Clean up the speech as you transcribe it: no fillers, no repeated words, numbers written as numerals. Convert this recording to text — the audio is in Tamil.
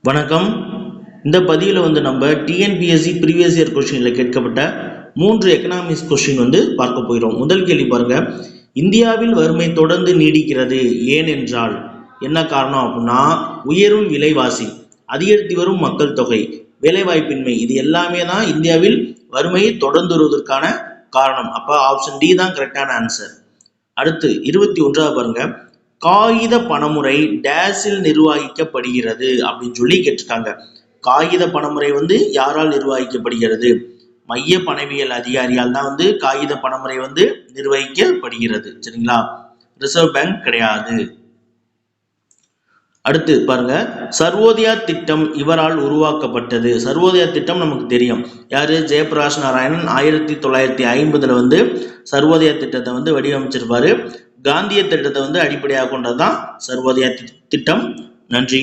வணக்கம். இந்த பதிவில் நம்ம டிஎன்பிஎஸ்சி ப்ரீவியஸ் இயர் கொஸ்டினில் கேட்கப்பட்ட 3 எக்கனாமிக்ஸ் கொஸ்டின் பார்க்க போகிறோம். முதல் கேள்வி பாருங்க, இந்தியாவில் வறுமை தொடர்ந்து நீடிக்கிறது ஏனென்றால் என்ன காரணம் அப்படின்னா, உயரும் விலைவாசி, அதிகரித்து வரும் மக்கள் தொகை, வேலைவாய்ப்பின்மை, இது எல்லாமே தான் இந்தியாவில் வறுமையை தொடர்ந்து வருவதற்கான காரணம். அப்போ ஆப்ஷன் டி தான் கரெக்டான ஆன்சர். அடுத்து 21 பாருங்க, காகித பணமுறை டேஸில் நிர்வகிக்கப்படுகிறது அப்படின்னு சொல்லி கேட்டிருக்காங்க. காகித பணமுறை யாரால் நிர்வகிக்கப்படுகிறது? மைய பணவியல் அதிகாரியால் தான் காகித பணமுறை நிர்வகிக்கப்படுகிறது. சரிங்களா? ரிசர்வ் பேங்க் கிடையாது. அடுத்து பாருங்க, சர்வோதயா திட்டம் இவரால் உருவாக்கப்பட்டது. சர்வோதயா திட்டம் நமக்கு தெரியும், யாரு? ஜெயபிரகாஷ் நாராயணன் 1950 சர்வோதயா திட்டத்தை வடிவமைச்சிருப்பாரு. காந்திய திட்டத்தை அடிப்படையாக கொண்டதுதான் சர்வோதயா திட்டம். நன்றி.